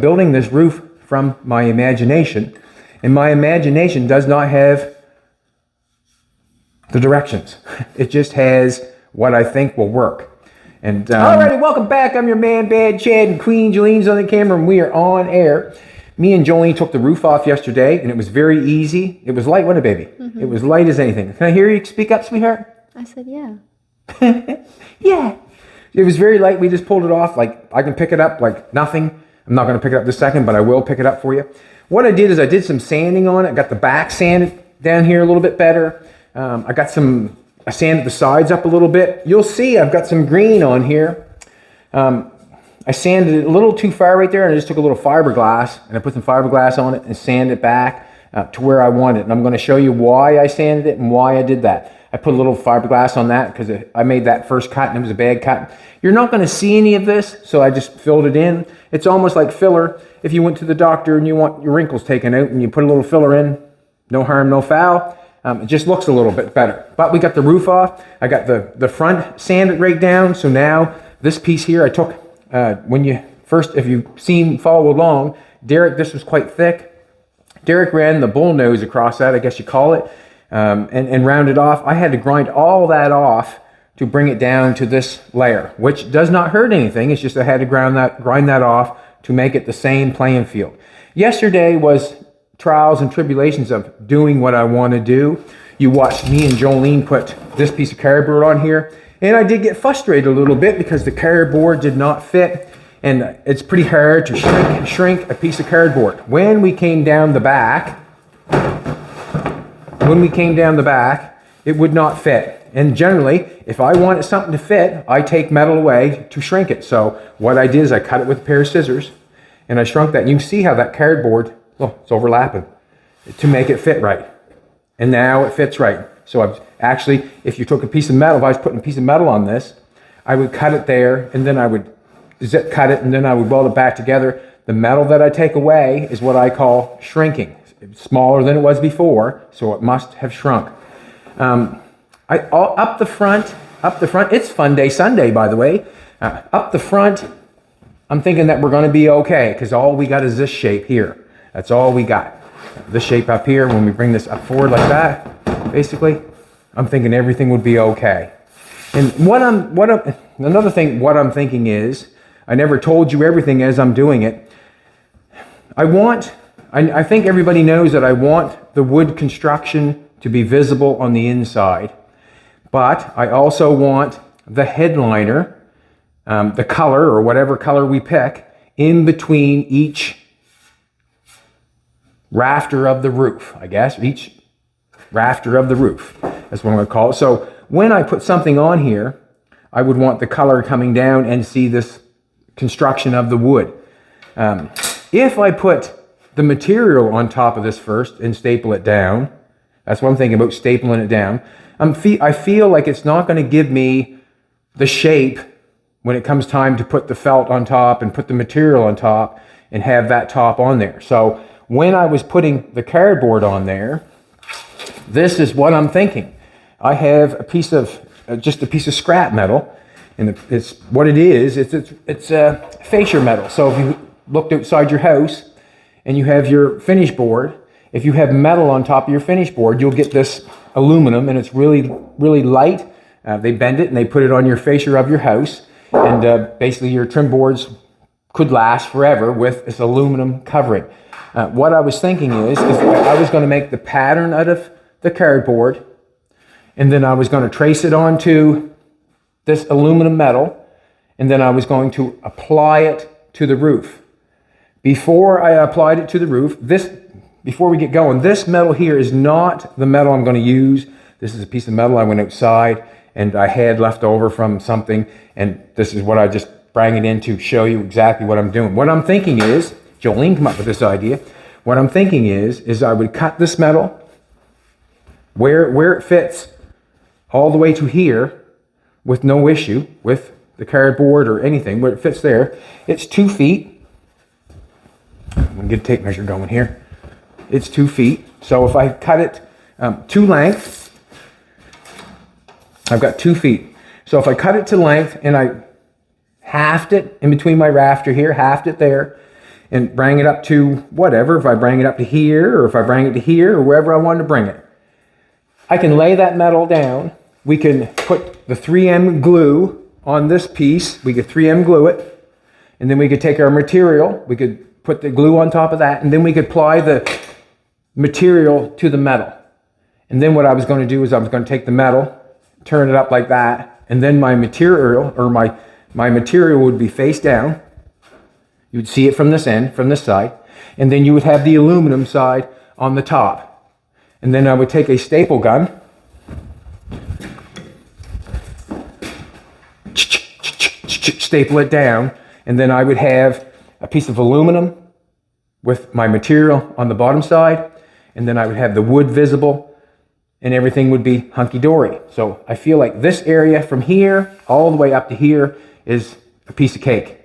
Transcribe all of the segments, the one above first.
I'm building this roof from my imagination, and my imagination does not have the directions. It just has what I think will work. And alrighty, welcome back. I'm your man, Bad Chad, and Queen Jolene's on the camera, and we are on air. Me and Jolene took the roof off yesterday, and it was very easy. It was light, wasn't it, baby? It was light as anything. Can I hear you speak up, sweetheart? I said, yeah. Yeah. It was very light. We just pulled it off. Like, I can pick it up like nothing. I'm not going to pick it up this second, but I will pick it up for you. What I did is I did some sanding on it. Got the back sanded down here a little bit better. I sanded the sides up a little bit. You'll see I've got some green on here. I sanded it a little too far right there, and I just took a little fiberglass, and I put some fiberglass on it and sanded it back to where I want it. And I'm going to show you why I sanded it and why I did that. I put a little fiberglass on that because I made that first cut, and it was a bad cut. You're not going to see any of this, so I just filled it in. It's almost like filler. If you went to the doctor and you want your wrinkles taken out and you put a little filler in, no harm, no foul. It just looks a little bit better. But we got the roof off. I got the front sanded right down. So now this piece here, I took, if you've followed along, Derek, this was quite thick. Derek ran the bull nose across that, I guess you call it, and rounded off. I had to grind all that off to bring it down to this layer, which does not hurt anything. It's just I had to grind that off to make it the same playing field. Yesterday was trials and tribulations of doing what I want to do. You watched me and Jolene put this piece of cardboard on here, and I did get frustrated a little bit because the cardboard did not fit, and it's pretty hard to shrink a piece of cardboard. When we came down the back, it would not fit. And generally, if I wanted something to fit, I take metal away to shrink it. So what I did is I cut it with a pair of scissors, and I shrunk that. And you can see how that cardboard, it's overlapping to make it fit right. And now it fits right. So I've actually, if you took a piece of metal, if I was putting a piece of metal on this, I would cut it there, and then I would zip cut it, and then I would weld it back together. The metal that I take away is what I call shrinking. It's smaller than it was before, so it must have shrunk. Up the front, it's Fun Day Sunday, by the way. Up the front, I'm thinking that we're going to be okay, because all we got is this shape here. That's all we got. This shape up here, when we bring this up forward like that, basically, I'm thinking everything would be okay. And what I'm thinking is, I never told you everything as I'm doing it. I think everybody knows that I want the wood construction to be visible on the inside. But I also want the headliner, the color or whatever color we pick, in between each rafter of the roof, I guess. Each rafter of the roof. That's what I'm going to call it. So when I put something on here, I would want the color coming down and see this construction of the wood. If I put the material on top of this first and staple it down, that's what I'm thinking about, stapling it down. I feel like it's not going to give me the shape when it comes time to put the felt on top and put the material on top and have that top on there. So when I was putting the cardboard on there, this is what I'm thinking. I have a piece of, just a piece of scrap metal, and it's what it is. It's a fascia metal. So if you looked outside your house and you have your finish board, if you have metal on top of your finish board, you'll get this aluminum, and it's really, really light. They bend it and they put it on your fascia of your house, and basically your trim boards could last forever with this aluminum covering. What I was thinking is I was going to make the pattern out of the cardboard, and then I was going to trace it onto this aluminum metal, and then I was going to apply it to the roof. Before I applied it to the roof, before we get going, this metal here is not the metal I'm going to use. This is a piece of metal I went outside and I had left over from something, and this is what I just bring it in to show you exactly what I'm doing. What I'm thinking is, Jolene came up with this idea, what I'm thinking is I would cut this metal where it fits all the way to here with no issue with the cardboard or anything, where it fits there. It's 2 feet. I'm going to get a tape measure going here. It's 2 feet. So if I cut it to length, I've got 2 feet. So if I cut it to length and I halved it in between my rafter here, halved it there, and bring it up to whatever, if I bring it up to here, or if I bring it to here, or wherever I wanted to bring it. I can lay that metal down. We can put the 3M glue on this piece. We could 3M glue it, and then we could take our material, we could put the glue on top of that, and then we could apply the material to the metal. And then what I was going to do is I was going to take the metal, turn it up like that, and then my material, or my material would be face down. You'd see it from this end, from this side, and then you would have the aluminum side on the top. And then I would take a staple gun, staple it down, and then I would have a piece of aluminum with my material on the bottom side, and then I would have the wood visible, and everything would be hunky-dory. So I feel like this area from here all the way up to here is a piece of cake.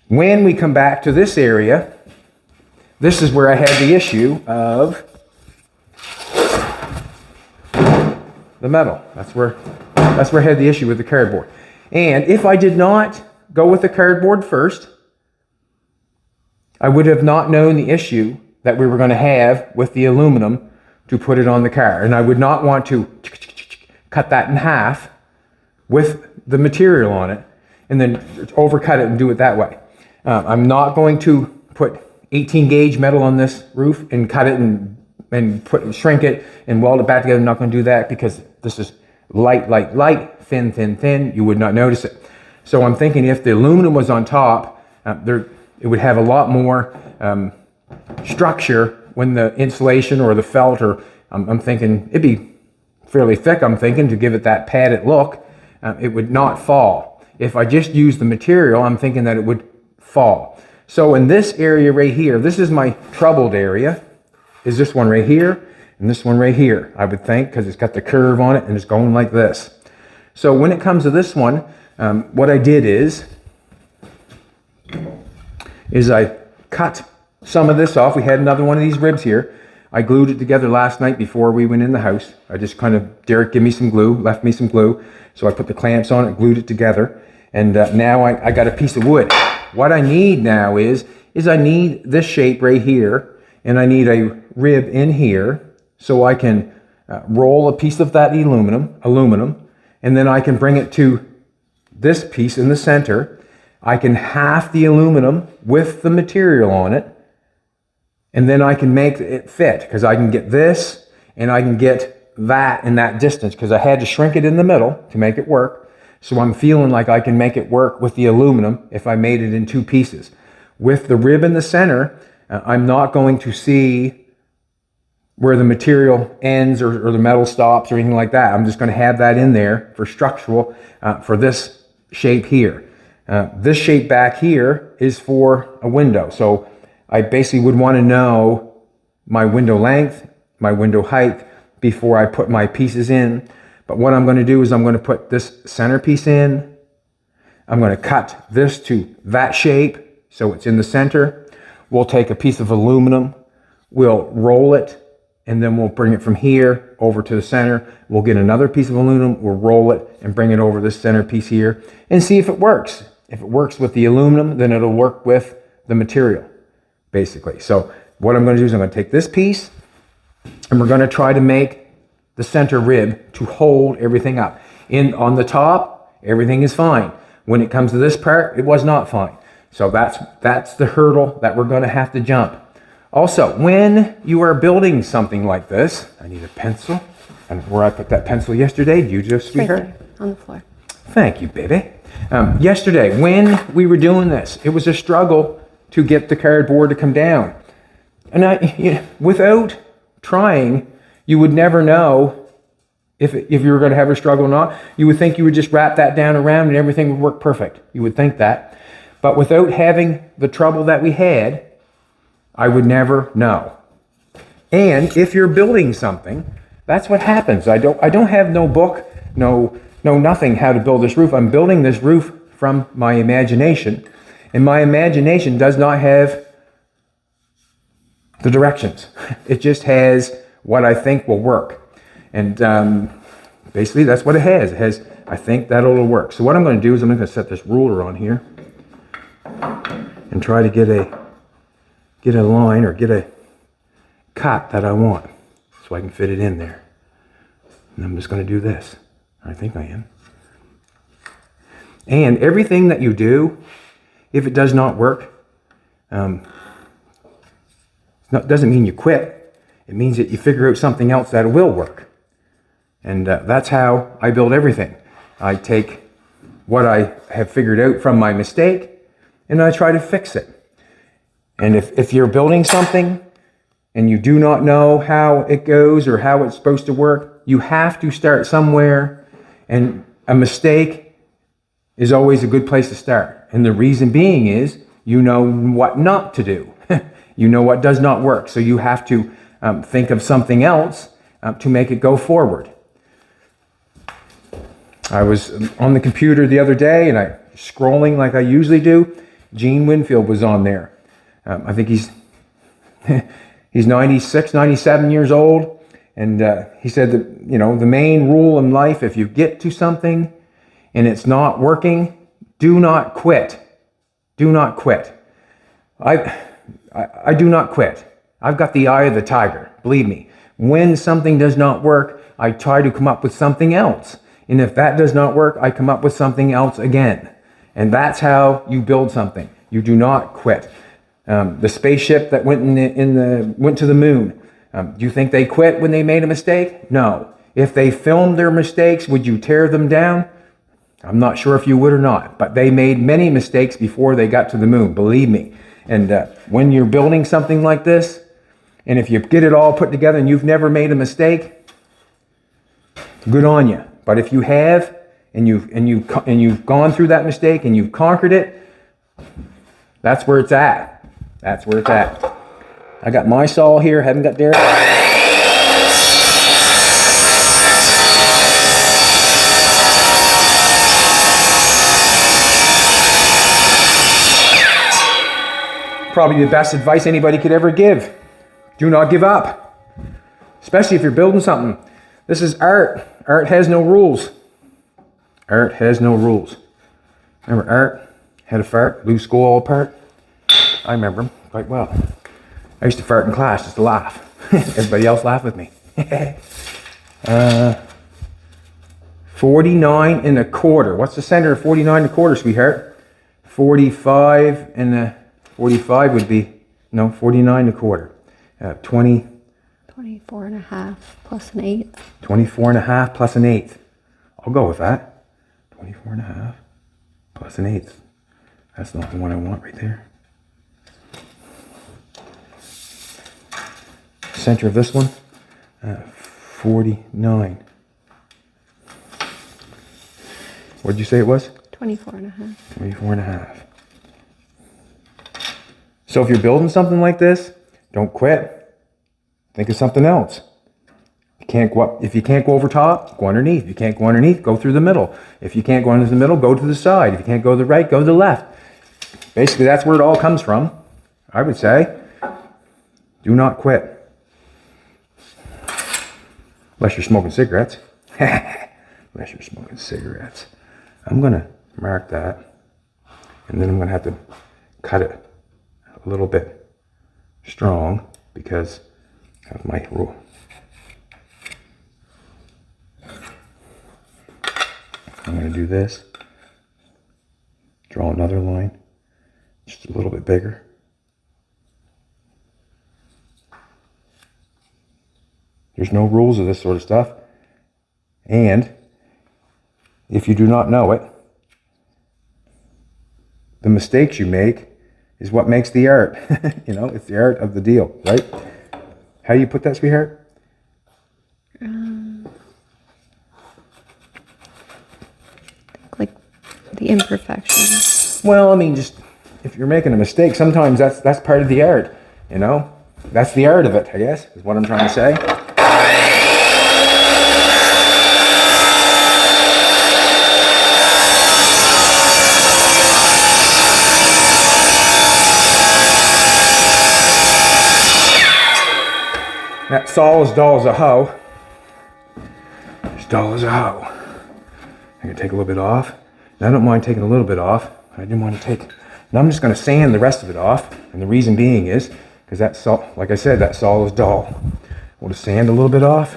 When we come back to this area, this is where I had the issue of the metal. That's where I had the issue with the cardboard. And if I did not go with the cardboard first, I would have not known the issue that we were going to have with the aluminum to put it on the car. And I would not want to cut that in half with the material on it and then overcut it and do it that way. I'm not going to put 18 gauge metal on this roof and cut it and shrink it and weld it back together. I'm not going to do that because this is light, thin, thin. You would not notice it. So I'm thinking if the aluminum was on top, it would have a lot more structure when the insulation or the felt, or I'm thinking it'd be fairly thick, I'm thinking, to give it that padded look. It would not fall. If I just used the material, I'm thinking that it would fall. So in this area right here, this is my troubled area, is this one right here and this one right here, I would think, because it's got the curve on it and it's going like this. So when it comes to this one, what I did is I cut some of this off. We had another one of these ribs here. I glued it together last night before we went in the house. I just kind of, Derek gave me some glue, left me some glue. So I put the clamps on it, glued it together. And now I got a piece of wood. What I need now is I need this shape right here, and I need a rib in here so I can roll a piece of that aluminum, and then I can bring it to this piece in the center. I can half the aluminum with the material on it, and then I can make it fit, because I can get this and I can get that in that distance, because I had to shrink it in the middle to make it work. So I'm feeling like I can make it work with the aluminum if I made it in two pieces. With the rib in the center, I'm not going to see where the material ends or the metal stops or anything like that. I'm just going to have that in there for structural for this shape here. This shape back here is for a window. So I basically would want to know my window length, my window height before I put my pieces in. But what I'm going to do is I'm going to put this centerpiece in. I'm going to cut this to that shape so it's in the center. We'll take a piece of aluminum, we'll roll it, and then we'll bring it from here over to the center. We'll get another piece of aluminum, we'll roll it and bring it over this centerpiece here and see if it works. If it works with the aluminum, then it'll work with the material, basically. So what I'm going to do is I'm going to take this piece and we're going to try to make the center rib to hold everything up. On the top, everything is fine. When it comes to this part, it was not fine. So that's the hurdle that we're going to have to jump. Also, when you are building something like this, I need a pencil. And where I put that pencil yesterday, did you just, sweetheart? Right there, on the floor. Thank you, baby. Yesterday, when we were doing this, it was a struggle to get the cardboard to come down. And without trying, you would never know if you were going to have a struggle or not. You would think you would just wrap that down around and everything would work perfect. You would think that. But without having the trouble that we had, I would never know. And if you're building something, that's what happens. I don't have no book, no nothing how to build this roof. I'm building this roof from my imagination. And my imagination does not have the directions. It just has what I think will work. And basically that's what it has. It has, I think that'll work. So what I'm going to do is I'm going to set this ruler on here and try to get a get a line or get a cut that I want so I can fit it in there. And I'm just going to do this. I think I am. And everything that you do, if it does not work, doesn't mean you quit. It means that you figure out something else that will work. And that's how I build everything. I take what I have figured out from my mistake and I try to fix it. And if you're building something and you do not know how it goes or how it's supposed to work, you have to start somewhere, and a mistake is always a good place to start. And the reason being is you know what not to do. You know what does not work. So you have to think of something else to make it go forward. I was on the computer the other day and I scrolling like I usually do. Gene Winfield was on there. I think he's 96, 97 years old. And he said that, you know, the main rule in life, if you get to something and it's not working, do not quit. Do not quit. I do not quit. I've got the eye of the tiger. Believe me. When something does not work, I try to come up with something else. And if that does not work, I come up with something else again. And that's how you build something. You do not quit. The spaceship that went went to the moon. Do you think they quit when they made a mistake? No. If they filmed their mistakes, would you tear them down? I'm not sure if you would or not, but they made many mistakes before they got to the moon, believe me. And when you're building something like this, and if you get it all put together and you've never made a mistake, good on you. But if you have, and you've gone through that mistake and you've conquered it, that's where it's at. That's where it's at. I got my saw here, haven't got Derek. Probably the best advice anybody could ever give. Do not give up. Especially if you're building something. This is art. Art has no rules. Art has no rules. Remember Art had a fart, blew school all apart? I remember him quite well. I used to fart in class just to laugh. Everybody else laughed with me. 49 and a quarter. What's the center of 49 and a quarter, sweetheart? 45 and a 45 would be, no, 49 and a quarter. 24 and a half plus an eighth. 24 and a half plus an eighth. I'll go with that. 24 and a half plus an eighth. That's not the one I want right there. Center of this one, 49. What did you say it was? 24 and a half. 24 and a half. So if you're building something like this, don't quit. Think of something else. If you can't go over top, go underneath. If you can't go underneath, go through the middle. If you can't go into the middle, go to the side. If you can't go to the right, go to the left. Basically, that's where it all comes from, I would say. Do not quit. Unless you're smoking cigarettes. Unless you're smoking cigarettes. I'm going to mark that. And then I'm going to have to cut it a little bit strong because of my rule. I'm going to do this. Draw another line. Just a little bit bigger. There's no rules of this sort of stuff. And if you do not know it, the mistakes you make is what makes the art. You know, it's the art of the deal, right? How do you put that, sweetheart? Like the imperfections. Well, I mean, just if you're making a mistake, sometimes that's part of the art, you know? That's the art of it, I guess, is what I'm trying to say. That saw is dull as a hoe. As dull as a hoe. I'm going to take a little bit off. And I don't mind taking a little bit off. I didn't want to take... And I'm just going to sand the rest of it off. And the reason being is because that saw, like I said, that saw is dull. We'll just sand a little bit off,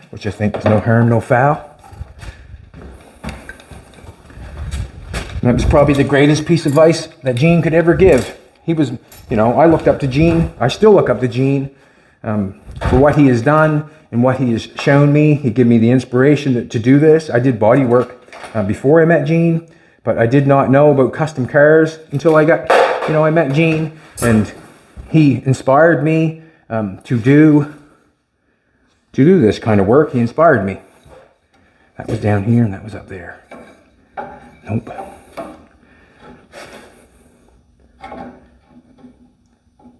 which I think is no harm, no foul. And that was probably the greatest piece of advice that Gene could ever give. He was, you know, I looked up to Gene. I still look up to Gene for what he has done and what he has shown me. He gave me the inspiration to do this. I did body work before I met Gene, but I did not know about custom cars until I met Gene, and he inspired me to do this kind of work. He inspired me. That was down here and that was up there. Nope.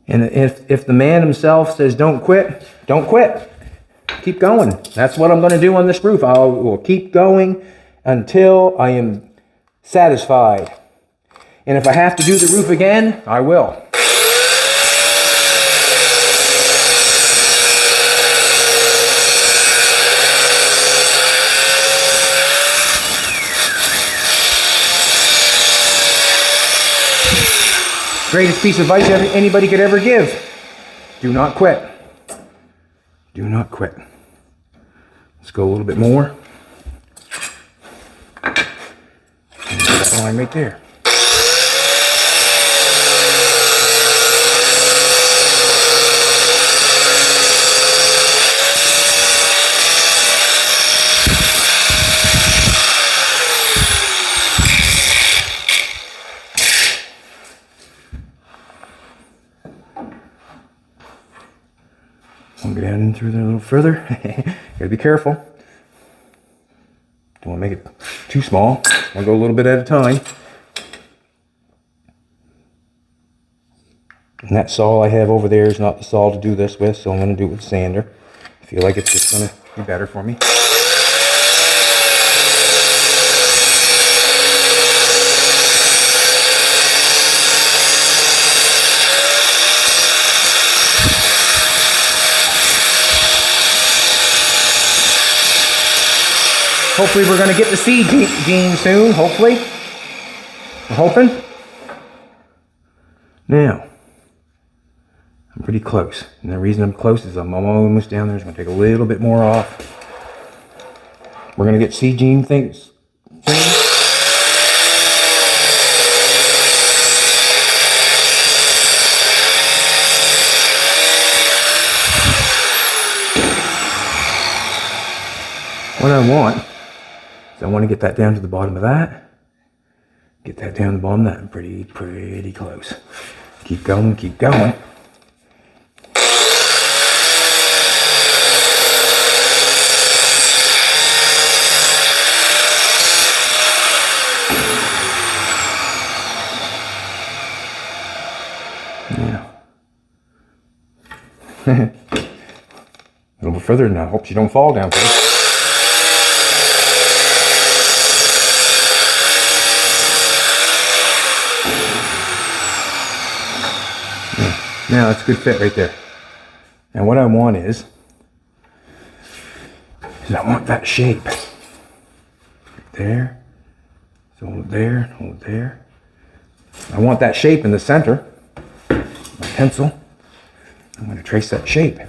And if the man himself says don't quit, don't quit. Keep going. That's what I'm going to do on this roof. I will keep going until I am satisfied. And if I have to do the roof again, I will. Greatest piece of advice anybody could ever give. Do not quit. Do not quit. Let's go a little bit more. And that line right there. I'll go down in through there a little further. Gotta be careful. Don't want to make it too small. I'll go a little bit at a time. And that saw I have over there is not the saw to do this with, so I'm going to do it with sander. I feel like it's just going to be better for me. Hopefully we're going to get to see Gene soon, hopefully. I'm hoping. Now, I'm pretty close. And the reason I'm close is I'm almost down there. I'm going to take a little bit more off. We're going to get to see Gene things soon. What I want, I want to get that down to the bottom of that. Get that down to the bottom of that. Pretty close. Keep going, keep going. Yeah. A little bit further now. Hope you don't fall down first. Now it's a good fit right there. And what I want is I want that shape. Right there. So hold it there, hold it there. I want that shape in the center. My pencil. I'm going to trace that shape.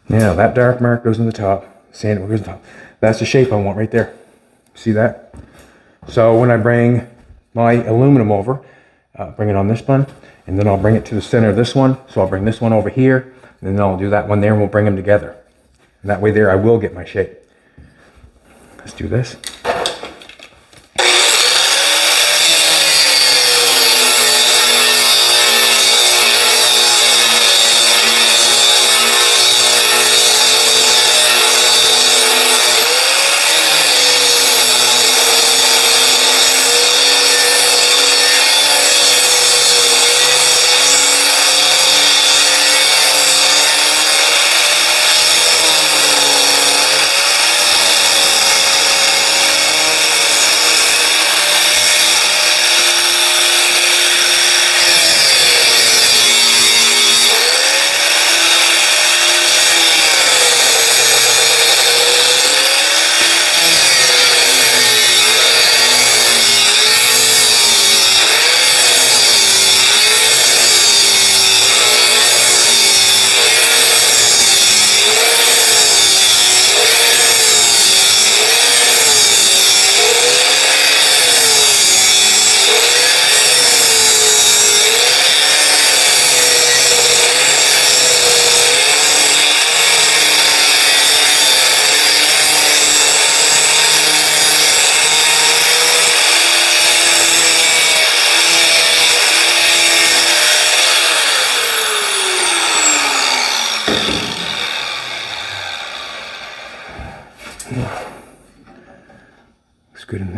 Now that dark mark goes in the top, sand goes in the top. That's the shape I want right there. See that? So when I bring my aluminum over, bring it on this one, and then I'll bring it to the center of this one. So I'll bring this one over here, and then I'll do that one there, and we'll bring them together. And that way there I will get my shape. Let's do this.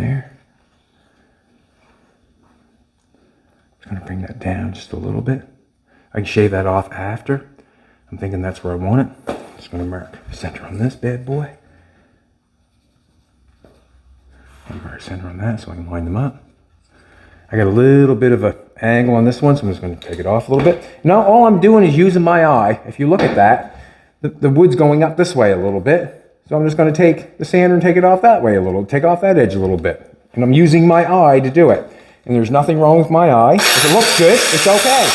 there. I'm going to bring that down just a little bit. I can shave that off after. I'm thinking that's where I want it. Just going to mark center on this bad boy. And mark center on that so I can line them up. I got a little bit of an angle on this one, so I'm just going to take it off a little bit. Now all I'm doing is using my eye. If you look at that, the wood's going up this way a little bit. So I'm just going to take the sander and take it off that way a little, take off that edge a little bit. And I'm using my eye to do it. And there's nothing wrong with my eye. If it looks good, it's okay.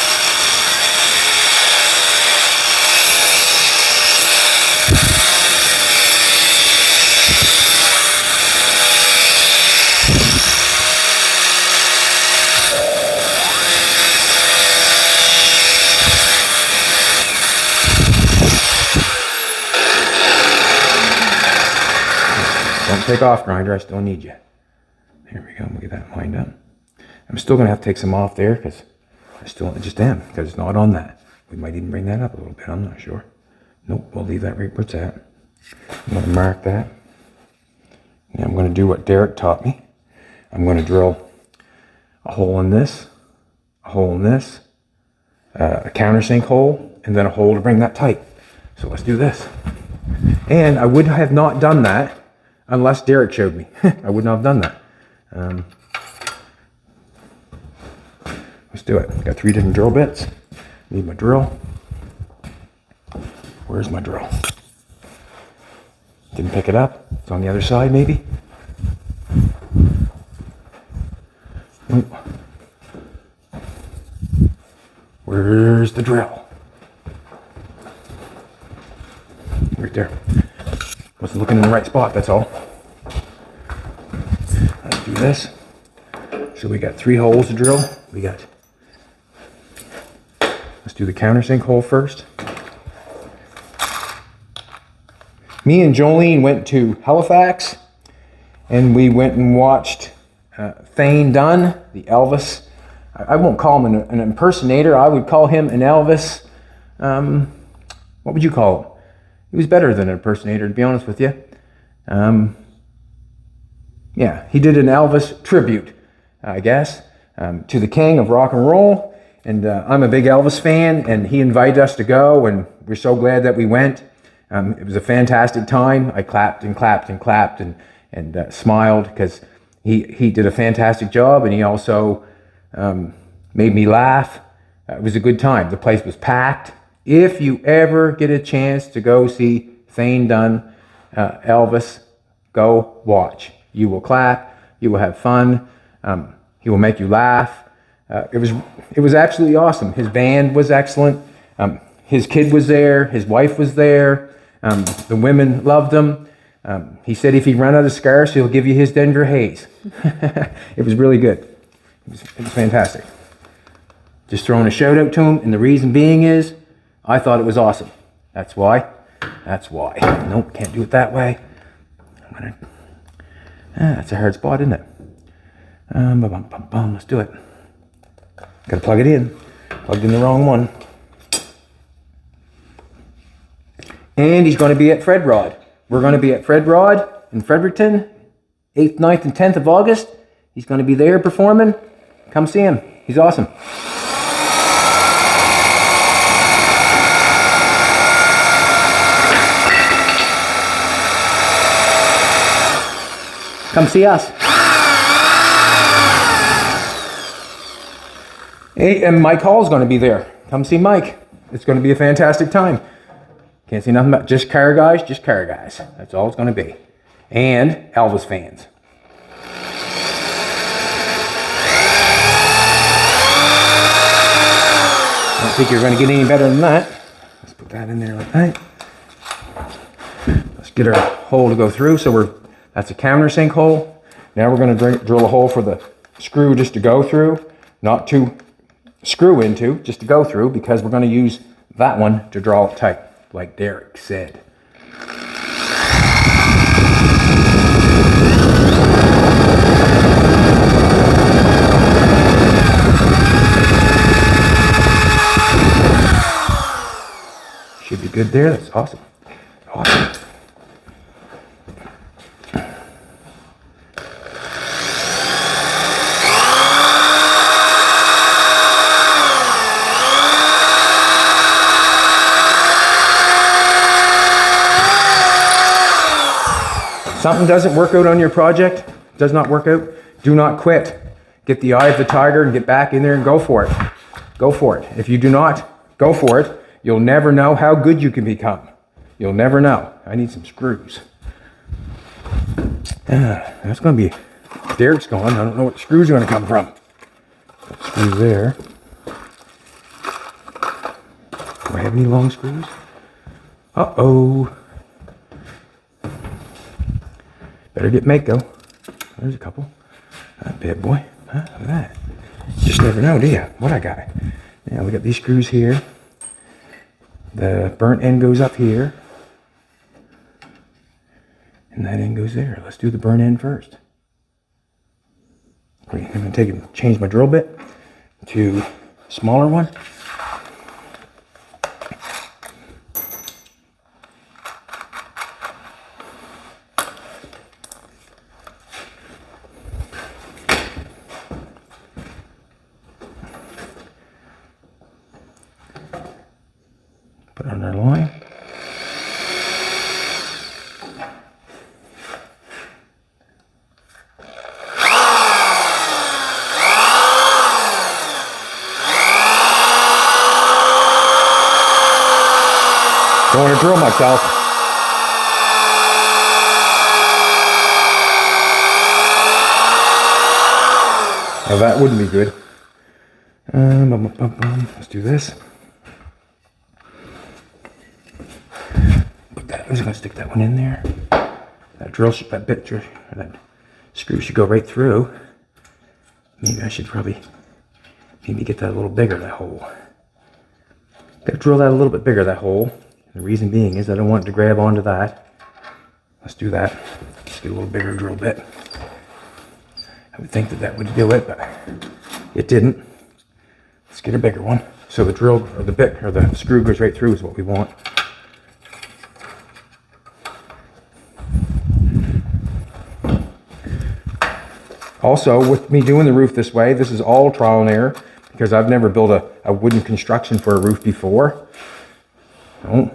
Don't take off, grinder. I still need you. There we go. We'll get that lined up. I'm still going to have to take some off there because I still just am because it's not on that. We might even bring that up a little bit. I'm not sure. Nope. We'll leave that right where it's at. I'm going to mark that. Now I'm going to do what Derek taught me. I'm going to drill a hole in this, a hole in this, a countersink hole, and then a hole to bring that tight. So let's do this. And I would have not done that unless Derek showed me. I would not have done that. Let's do it. Got 3 different drill bits. Need my drill. Where's my drill? Didn't pick it up. It's on the other side, maybe. Nope. Where's the drill? Right there. Wasn't looking in the right spot, that's all. Let's do this. So we got 3 holes to drill. Let's do the countersink hole first. Me and Jolene went to Halifax and we went and watched Thane Dunn, the Elvis. I won't call him an impersonator. I would call him an Elvis. What would you call him? He was better than an impersonator, to be honest with you. Yeah, he did an Elvis tribute, I guess, to the king of rock and roll. And I'm a big Elvis fan, and he invited us to go, and we're so glad that we went. It was a fantastic time. I clapped and clapped and clapped and smiled because he did a fantastic job, and he also made me laugh. It was a good time. The place was packed. If you ever get a chance to go see Thane Dunn, Elvis, go watch. You will clap. You will have fun. He will make you laugh. It was absolutely awesome. His band was excellent. His kid was there. His wife was there. The women loved him. He said if he ran out of scars, he'll give you his Denver Haze. It was really good. It was fantastic. Just throwing a shout out to him, and the reason being is I thought it was awesome. That's why. Nope, can't do it that way. That's a hard spot, isn't it? Let's do it. Gotta plug it in. Plugged in the wrong one. And he's going to be at Fred Rod. We're going to be at Fred Rod in Fredericton, 8th, 9th, and 10th of August. He's going to be there performing. Come see him. He's awesome. Come see us. Hey, and Mike Hall's going to be there. Come see Mike. It's going to be a fantastic time. Can't see nothing about just car guys, just car guys. That's all it's going to be. And Elvis fans. I don't think you're going to get any better than that. Let's put that in there like that. Let's get our hole to go through. So that's a countersink hole. Now we're going to drill a hole for the screw just to go through, not to screw into, just to go through, because we're going to use that one to draw it tight, like Derek said. Should be good there. That's awesome. Awesome. something doesn't work out on your project, does not work out, do not quit. Get the eye of the tiger and get back in there and go for it. Go for it. If you do not go for it, you'll never know how good you can become. You'll never know. I need some screws. That's going to be, Derek's gone. I don't know what the screws are going to come from. Screws there. Do I have any long screws? Uh-oh. Better get Mako. There's a couple. That bad boy. Huh? Look at that. Just never know, do you? What I got? Yeah, we got these screws here. The burnt end goes up here. And that end goes there. Let's do the burnt end first. I'm going to change my drill bit to a smaller one. Put it on our line. Don't want to drill myself. Now that wouldn't be good. Let's do this. I'm just going to stick that one in there. That that screw should go right through. Maybe I should probably get that a little bigger, that hole. Got to drill that a little bit bigger, that hole. The reason being is I don't want it to grab onto that. Let's do that. Let's get a little bigger drill bit. I would think that would do it, but it didn't. Let's get a bigger one. So the drill, or the bit, or the screw goes right through is what we want. Also, with me doing the roof this way, this is all trial and error because I've never built a wooden construction for a roof before. Don't.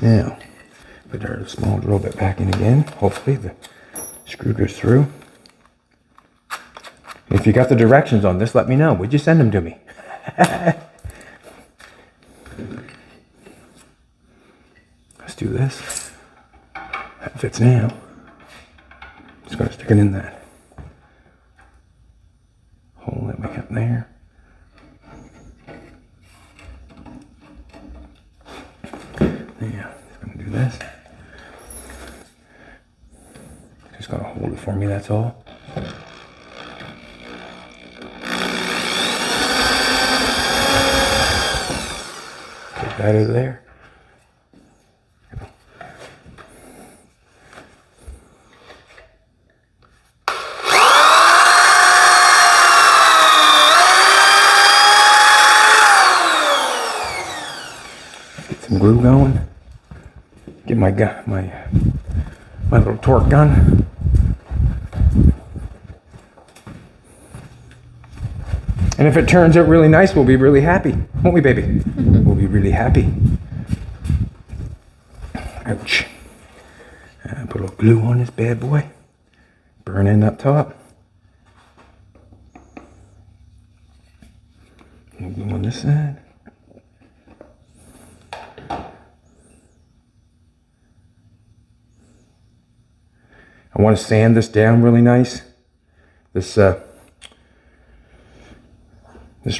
Now, put our small drill bit back in again. Hopefully the screw goes through. If you got the directions on this, let me know. Would you send them to me? Let's do this. That fits now. Just going to stick it in that hole that we got there. Yeah, just going to do this. Just going to hold it for me, that's all. Take that out of there. Some glue going. Get my little torque gun. And if it turns out really nice, we'll be really happy, won't we, baby? Mm-hmm. We'll be really happy. Ouch. Put a little glue on this bad boy. Burn end up top. Glue on this side. I want to sand this down really nice. This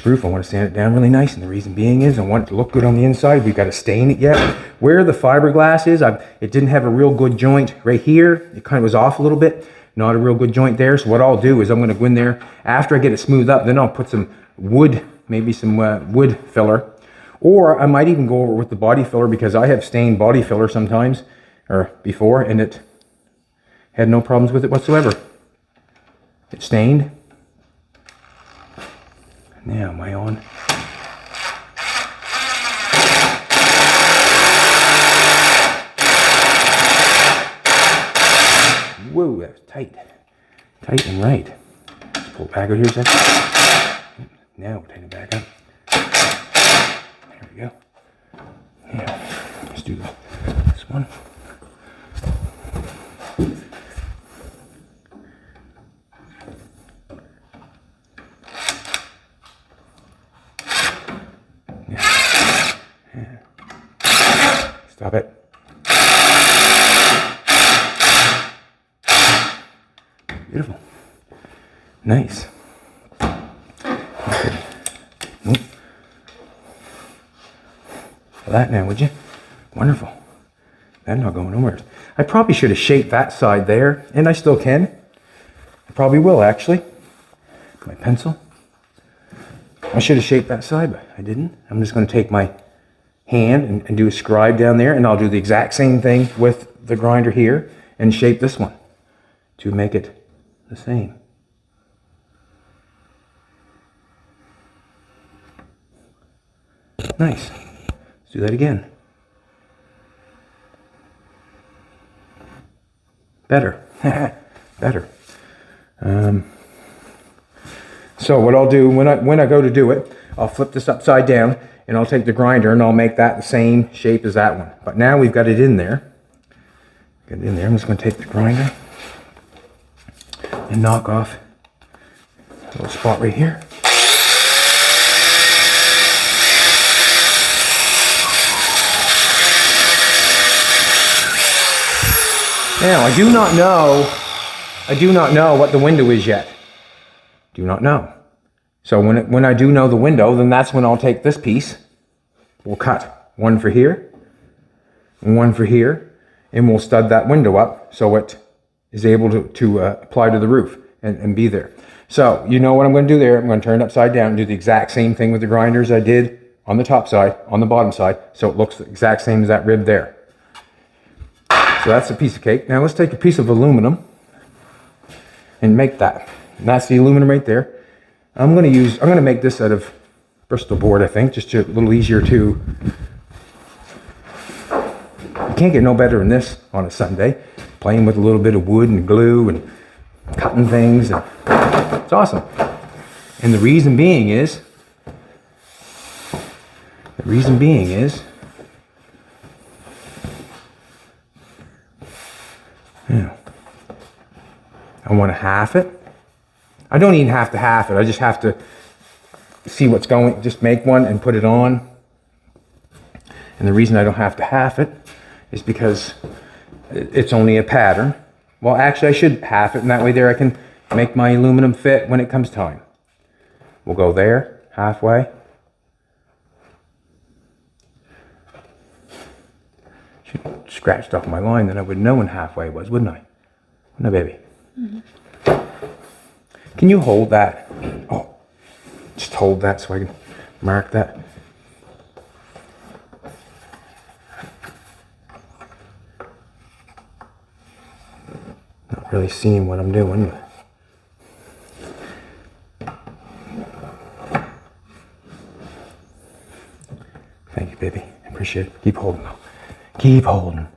roof, I want to sand it down really nice, and the reason being is I want it to look good on the inside. We've got to stain it yet. Where the fiberglass is, it didn't have a real good joint right here. It kind of was off a little bit. Not a real good joint there. So what I'll do is I'm going to go in there after I get it smoothed up. Then I'll put some wood, maybe some wood filler. Or I might even go over with the body filler because I have stained body filler sometimes, or before, and it had no problems with it whatsoever. It stained. Now, am I on? Whoa, that was tight. Tight and right. Let's pull it back out here a second. Now we'll tighten it back up. There we go. Yeah, let's do this one. Stop it. Beautiful. Nice. Okay. For that now, would you? Wonderful. That's not going nowhere. I probably should have shaped that side there, and I still can. I probably will, actually. My pencil. I should have shaped that side, but I didn't. I'm just going to take my hand and do a scribe down there, and I'll do the exact same thing with the grinder here and shape this one to make it the same. Nice. Let's do that again. Better. Better. So what I'll do when I go to do it, I'll flip this upside down and I'll take the grinder and I'll make that the same shape as that one. But now we've got it in there. Get it in there. I'm just going to take the grinder and knock off a little spot right here. Now, I do not know what the window is yet. Do not know. So when I do know the window, then that's when I'll take this piece. We'll cut one for here, and one for here, and we'll stud that window up so it is able to apply to the roof and be there. So you know what I'm going to do there. I'm going to turn it upside down and do the exact same thing with the grinders I did on the top side, on the bottom side, so it looks the exact same as that rib there. So that's a piece of cake. Now let's take a piece of aluminum and make that. And that's the aluminum right there. I'm going to make this out of Bristol board, I think, just a little easier to. You can't get no better than this on a Sunday. Playing with a little bit of wood and glue and cutting things. And it's awesome. And the reason being is, yeah, I want to half it. I don't even have to half it. I just have to see what's going, just make one and put it on. And the reason I don't have to half it is because it's only a pattern. Well, actually I should half it, and that way there I can make my aluminum fit when it comes time. We'll go there, halfway. Should have scratched off my line, then I would know when halfway was, wouldn't I? No, baby. Mm-hmm. Can you hold that? Oh, just hold that so I can mark that. Not really seeing what I'm doing, but. Thank you, baby. I appreciate it. Keep holding though. Keep holding.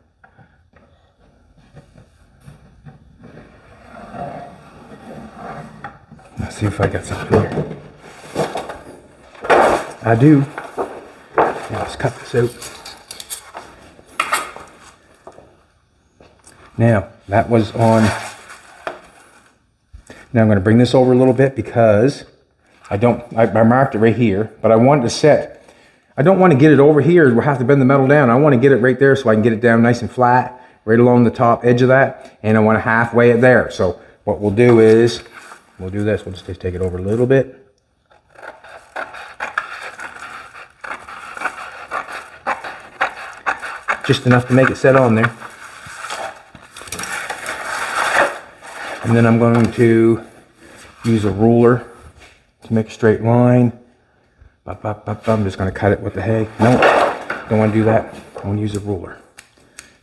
Let's see if I got something here. I do. Now let's cut this out. Now, that was on. Now I'm going to bring this over a little bit because I marked it right here, but I wanted to set. I don't want to get it over here. We'll have to bend the metal down. I want to get it right there so I can get it down nice and flat, right along the top edge of that, and I want to halfway it there. So what we'll do is, we'll do this. We'll just take it over a little bit. Just enough to make it set on there. And then I'm going to use a ruler to make a straight line. I'm just going to cut it with the hay. No, don't want to do that. I want to use a ruler.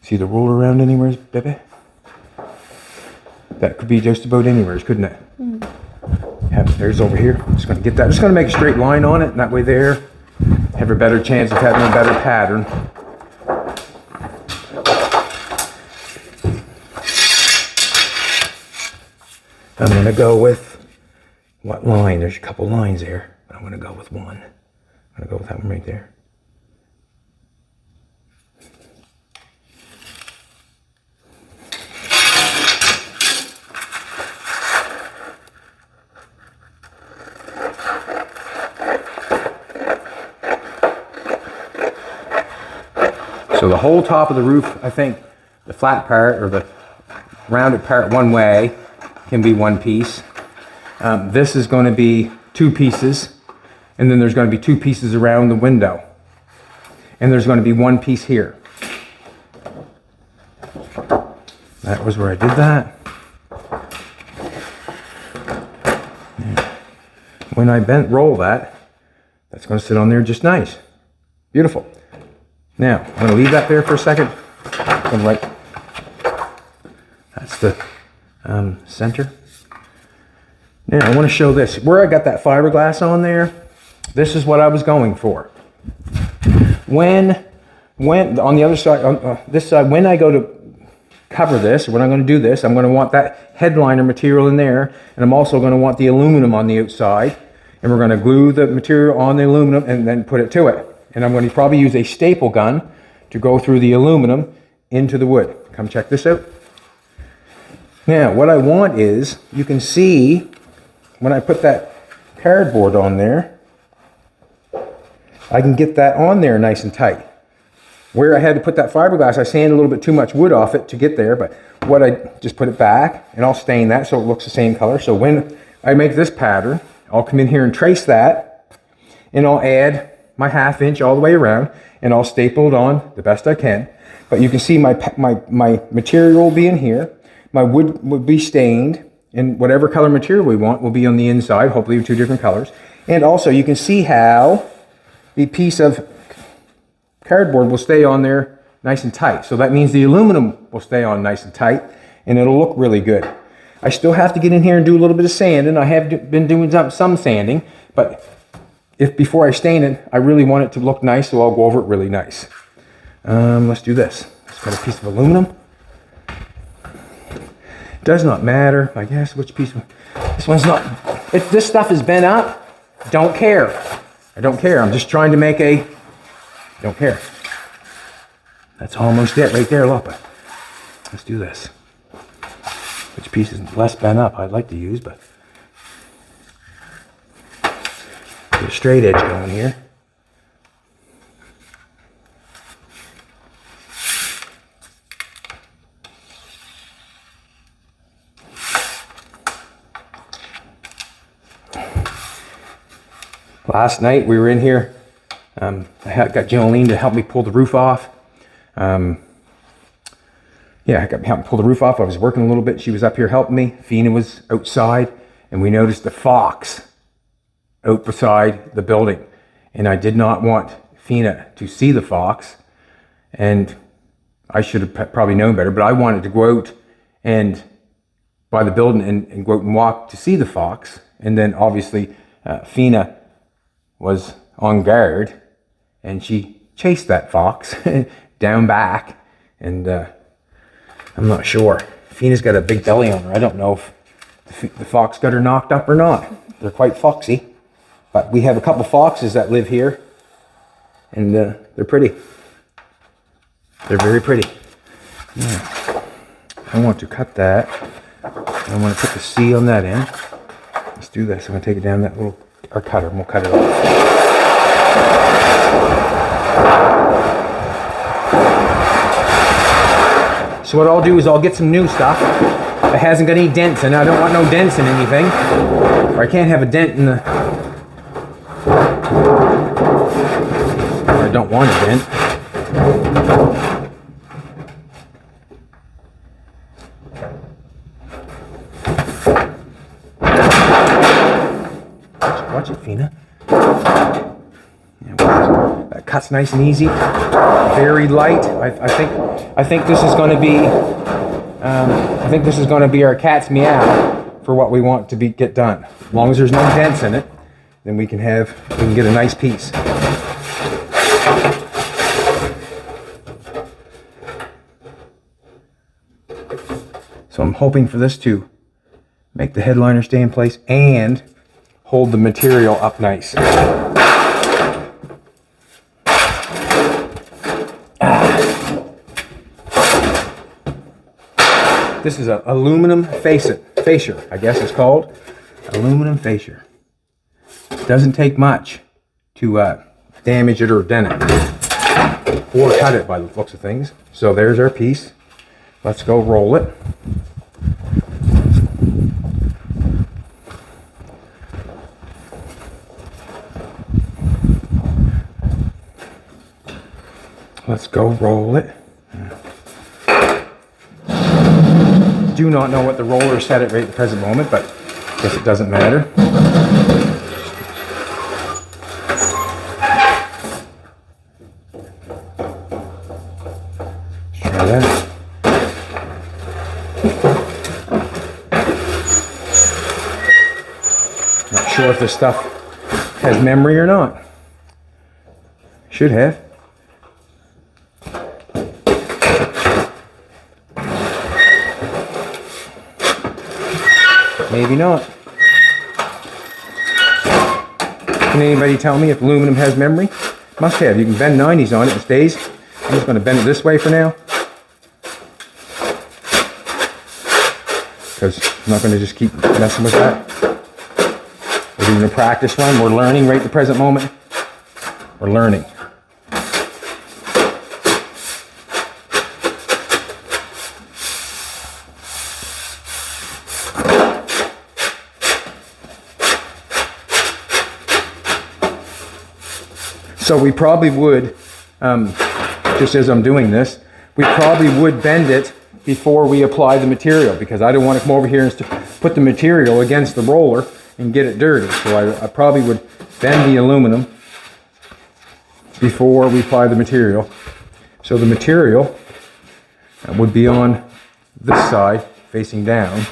See the ruler around anywhere, baby? That could be just about anywhere, couldn't it? Mm. Yeah, there's over here. I'm just going to get that. I'm just going to make a straight line on it, and that way there, have a better chance of having a better pattern. I'm going to go with what line? There's a couple lines there. but I'm going to go with one. I'm going to go with that one right there. So the whole top of the roof, I think the flat part or the rounded part one way can be one piece. This is going to be two pieces, and then there's going to be two pieces around the window. And there's going to be one piece here. That was where I did that. When I roll that, that's going to sit on there just nice. Beautiful. Now, I'm going to leave that there for a second. That's the center. Now, I want to show this. Where I got that fiberglass on there, this is what I was going for. When on the other side, on this side, when I go to cover this, or when I'm going to do this, I'm going to want that headliner material in there, and I'm also going to want the aluminum on the outside, and we're going to glue the material on the aluminum and then put it to it. And I'm going to probably use a staple gun to go through the aluminum into the wood. Come check this out. Now, what I want is, you can see when I put that cardboard on there, I can get that on there nice and tight. Where I had to put that fiberglass, I sanded a little bit too much wood off it to get there, but what I just put it back, and I'll stain that so it looks the same color. So when I make this pattern, I'll come in here and trace that, and I'll add my 1/2 inch all the way around, and I'll staple it on the best I can. But you can see my material will be in here, my wood will be stained, and whatever color material we want will be on the inside, hopefully 2 different colors. And also you can see how the piece of cardboard will stay on there nice and tight. So that means the aluminum will stay on nice and tight, and it'll look really good. I still have to get in here and do a little bit of sanding. I have been doing some sanding, but before I stain it, I really want it to look nice, so I'll go over it really nice. Let's do this. Let's got a piece of aluminum. Does not matter, I guess, which piece. This one's not. If this stuff has been up, don't care. I don't care. I'm just trying to make a. Don't care. That's almost it right there. Look. Let's do this. Which piece is less bent up? I'd like to use, but get a straight edge going here. Last night we were in here. I got Jolene to help me pull the roof off. I got help pull the roof off. I was working a little bit. She was up here helping me. Fina was outside, and we noticed the fox out beside the building. And I did not want Fina to see the fox, and I should have probably known better, but I wanted to go out and by the building and go out and walk to see the fox. And then obviously Fina was on guard, and she chased that fox down back, and I'm not sure. Fina's got a big belly on her. I don't know if the fox got her knocked up or not. They're quite foxy, but we have a couple foxes that live here, and they're pretty. They're very pretty. Yeah. I want to cut that. I want to put the C on that end. Let's do this. I'm going to take it down that little our cutter, and we'll cut it off. So what I'll do is I'll get some new stuff that hasn't got any dents in it. I don't want no dents in anything, or I can't have a dent in the. I don't want a dent. Watch it, Fina. Yeah, that cuts nice and easy, very light. I think this is going to be. I think this is going to be our cat's meow for what we want to get done. As long as there's no dents in it, then we can get a nice piece. So I'm hoping for this to make the headliner stay in place and hold the material up nice. This is an aluminum fascia, I guess it's called. Aluminum fascia. Doesn't take much to damage it or dent it. Or cut it by the looks of things. So there's our piece. Let's go roll it. Let's go roll it. Do not know what the roller set at right at the present moment, but I guess it doesn't matter. Let's try that. Not sure if this stuff has memory or not. Should have. Maybe not. Can anybody tell me if aluminum has memory? Must have. You can bend 90s on it, it stays. I'm just going to bend it this way for now. Because I'm not going to just keep messing with that. We're doing a practice run. We're learning right at the present moment. We're learning. So we probably would, just as I'm doing this, we probably would bend it before we apply the material, because I don't want to come over here and put the material against the roller and get it dirty. So I probably would bend the aluminum before we apply the material. So the material would be on this side, facing down.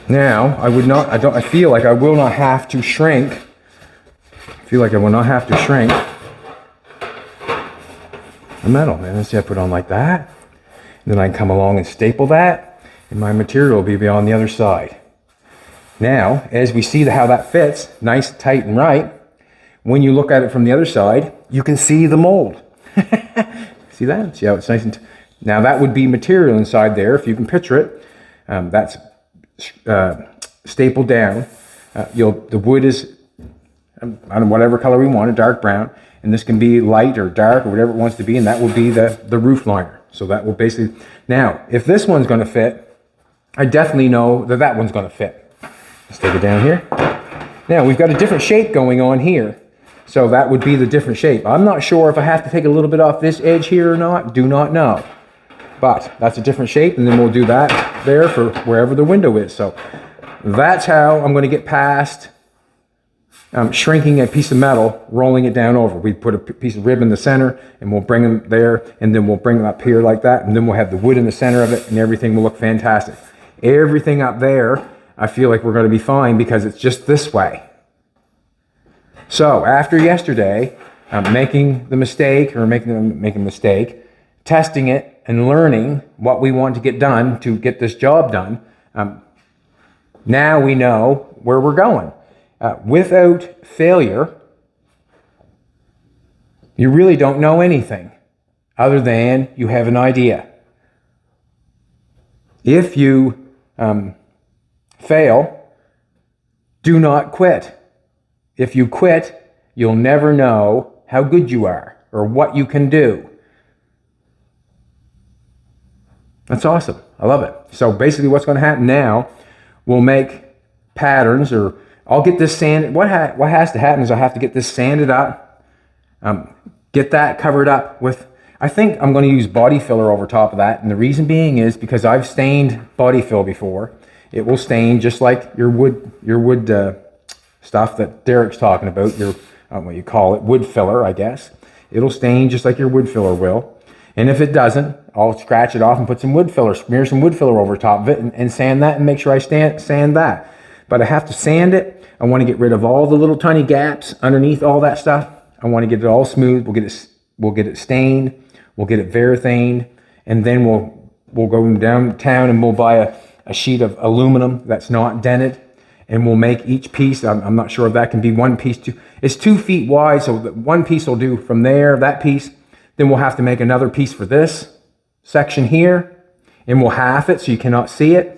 Now, I feel like I will not have to shrink. I feel like I will not have to shrink the metal. And let's see, I put it on like that. And then I can come along and staple that, and my material will be on the other side. Now, as we see how that fits, nice, tight, and right, when you look at it from the other side, you can see the mold. See that? See how it's nice and now that would be material inside there, if you can picture it. That's stapled down. The wood is whatever color we want, a dark brown, and this can be light or dark or whatever it wants to be, and that will be the roof liner. So that will basically, now if this one's going to fit, I definitely know that that one's going to fit. Let's take it down here. Now we've got a different shape going on here, so that would be the different shape. I'm not sure if I have to take a little bit off this edge here or not, do not know. But that's a different shape, and then we'll do that there for wherever the window is. So that's how I'm going to get past shrinking a piece of metal, rolling it down over. We put a piece of rib in the center, and we'll bring them there, and then we'll bring them up here like that, and then we'll have the wood in the center of it, and everything will look fantastic. Everything up there, I feel like we're going to be fine because it's just this way. So after yesterday, making the mistake, testing it, and learning what we want to get done to get this job done, now we know where we're going. Without failure, you really don't know anything other than you have an idea. If you fail, do not quit. If you quit, you'll never know how good you are or what you can do. That's awesome. I love it. So basically what's going to happen now, we'll make patterns, or I'll get this sanded. What has to happen is I have to get this sanded up, get that covered up with, I think I'm going to use body filler over top of that. And the reason being is because I've stained body fill before. It will stain just like your wood stuff that Derek's talking about, your, what you call it, wood filler, I guess. It'll stain just like your wood filler will. And if it doesn't, I'll scratch it off and put some wood filler, smear some wood filler over top of it, and sand that and make sure I sand that. But I have to sand it. I want to get rid of all the little tiny gaps underneath all that stuff. I want to get it all smooth. We'll get it stained. We'll get it varathaned, and then we'll we'll go downtown and we'll buy a sheet of aluminum that's not dented, and we'll make each piece. I'm not sure if that can be one piece. It's 2 feet wide, so one piece will do from there, that piece. Then we'll have to make another piece for this section here, and we'll half it so you cannot see it.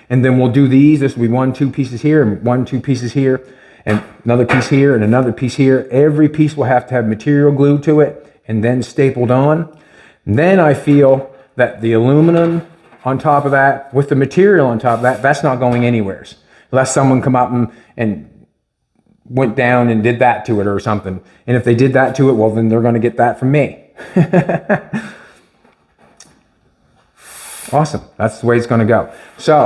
And then we'll do these. This will be 1, 2 pieces here, and 1, 2 pieces here, and another piece here, and another piece here. Every piece will have to have material glued to it and then stapled on. And then I feel that the aluminum on top of that, with the material on top of that, that's not going anywhere. Unless someone come up and went down and did that to it or something. And if they did that to it, well, then they're going to get that from me. Awesome. That's the way it's going to go. So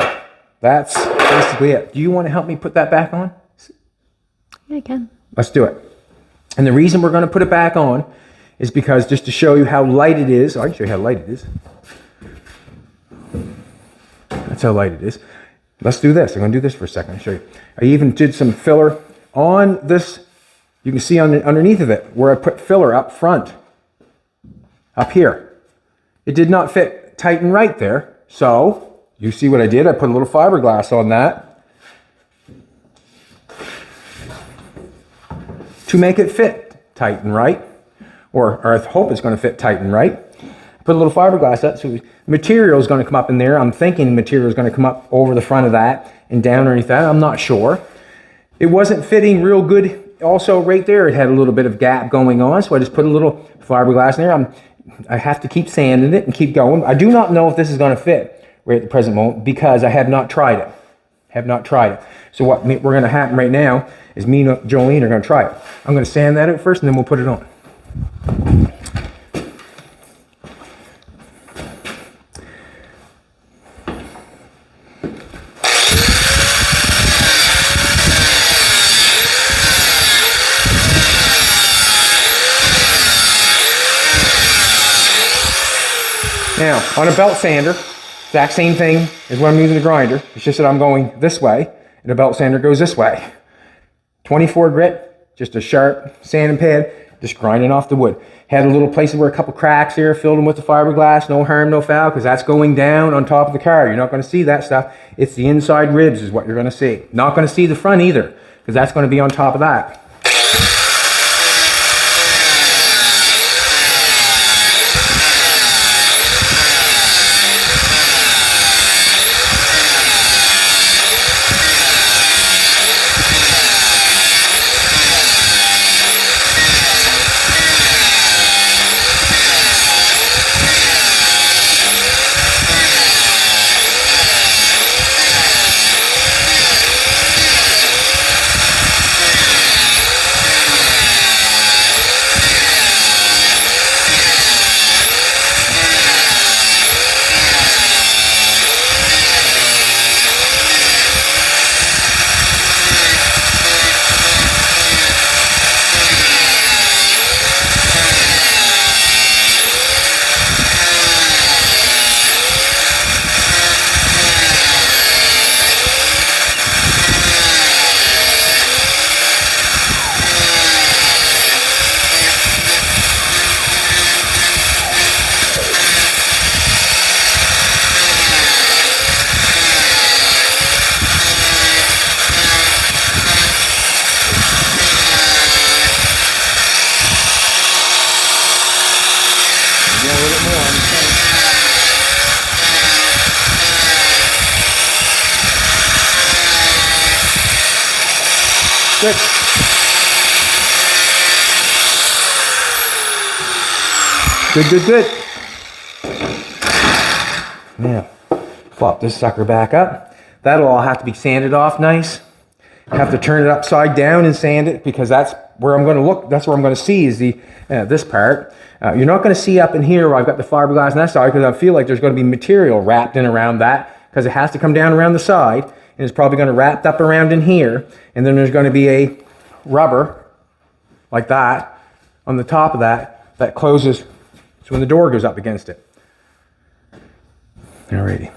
that's basically it. Do you want to help me put that back on? Yeah, I can. Let's do it. And the reason we're going to put it back on is because just to show you how light it is. I can show you how light it is. That's how light it is. Let's do this. I'm going to do this for a second. I'll show you. I even did some filler on this. You can see underneath of it where I put filler up front. Up here. It did not fit tight and right there. So, you see what I did? I put a little fiberglass on that to make it fit tight and right. Or I hope it's going to fit tight and right. Put a little fiberglass up, so material is going to come up in there. I'm thinking material is going to come up over the front of that and down underneath that. I'm not sure. It wasn't fitting real good. Also, right there, it had a little bit of gap going on, so I just put a little fiberglass in there. I have to keep sanding it and keep going. I do not know if this is going to fit right at the present moment because I have not tried it. Have not tried it. So what we're going to happen right now is me and Jolene are going to try it. I'm going to sand that out first, and then we'll put it on. Now, on a belt sander, exact same thing as when I'm using a grinder. It's just that I'm going this way, and a belt sander goes this way. 24 grit, just a sharp sanding pad, just grinding off the wood. Had a little places where a couple cracks here, filled them with the fiberglass, no harm, no foul, because that's going down on top of the car. You're not going to see that stuff. It's the inside ribs is what you're going to see. Not going to see the front either, because that's going to be on top of that. Good. Good. Now, flop this sucker back up. That'll all have to be sanded off nice. Have to turn it upside down and sand it because that's where I'm going to look. That's where I'm going to see is the this part. You're not going to see up in here where I've got the fiberglass on that side because I feel like there's going to be material wrapped in around that because it has to come down around the side. And it's probably going to wrap up around in here. And then there's going to be a rubber like that on the top of that that closes so when the door goes up against it. Alrighty.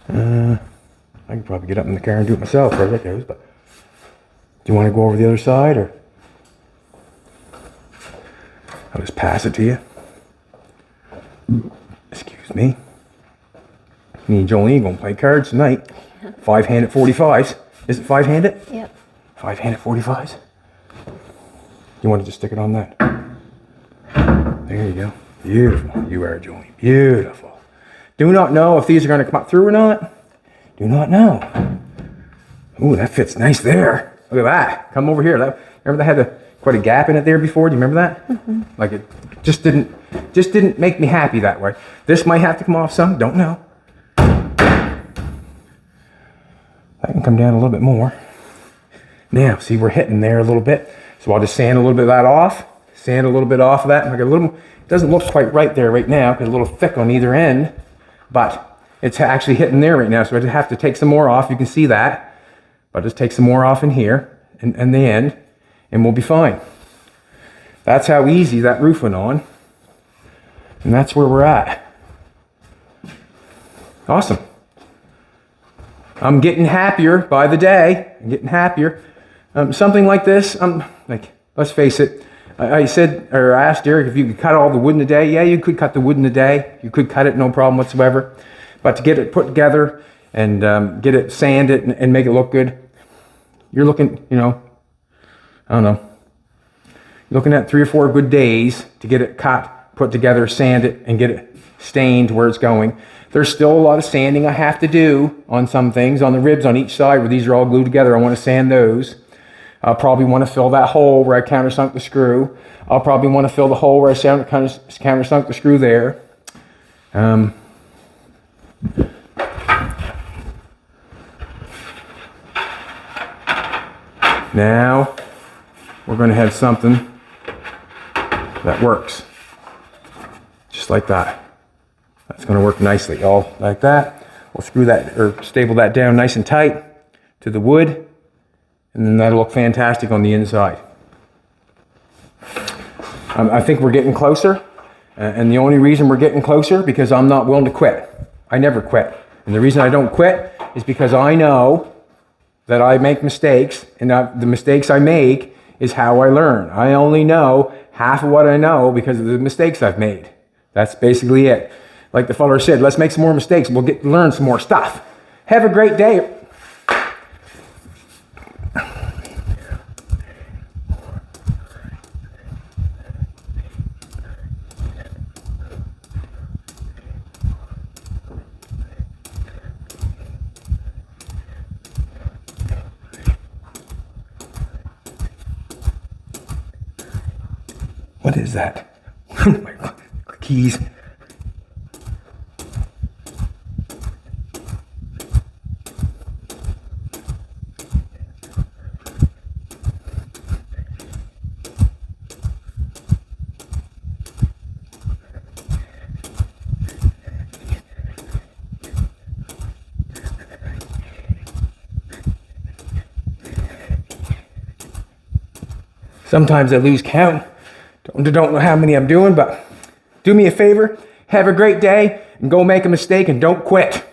I can probably get up in the car and do it myself where that goes, but do you want to go over the other side or? just pass it to you. Excuse me. Me and Jolene gonna play cards tonight. 5-handed 45s. Is it 5-handed? Yep. 5-handed 45s. You want to just stick it on that? There you go. Beautiful. You are, Jolene. Beautiful. Do not know if these are going to come up through or not. Do not know. Ooh, that fits nice there. Look at that. Come over here. Remember that had quite a gap in it there before? Do you remember that? Mm-hmm. Like it just didn't make me happy that way. This might have to come off some. Don't know. That can come down a little bit more. Now, see, we're hitting there a little bit. So I'll just sand a little bit of that off. Sand a little bit off of that. Like it doesn't look quite right there right now because it's a little thick on either end. But it's actually hitting there right now. So I just have to take some more off. You can see that. But just take some more off in here and the end. And we'll be fine. That's how easy that roof went on. And that's where we're at. Awesome. I'm getting happier by the day. I'm getting happier. Something like this, like, let's face it, I said, or I asked Derek if you could cut all the wood in a day. Yeah, you could cut the wood in a day. You could cut it, no problem whatsoever. But to get it put together and get it sanded and make it look good, you're looking, I don't know, you're looking at 3 or 4 good days to get it cut, put together, sand it, and get it stained where it's going. There's still a lot of sanding I have to do on some things. On the ribs on each side where these are all glued together, I want to sand those. I'll probably want to fill that hole where I countersunk the screw. I'll probably want to fill the hole where I countersunk the screw there. Now we're going to have something that works. Just like that. That's going to work nicely, all like that. We'll screw that or staple that down nice and tight to the wood, and then that'll look fantastic on the inside. I think we're getting closer, and the only reason we're getting closer because I'm not willing to quit. I never quit, and the reason I don't quit is because I know that I make mistakes, and the mistakes I make is how I learn. I only know half of what I know because of the mistakes I've made. That's basically it. Like the feller said, let's make some more mistakes. We'll get to learn some more stuff. Have a great day. What is that? My keys. Sometimes I lose count. Don't know how many I'm doing, but do me a favor, have a great day, and go make a mistake and don't quit.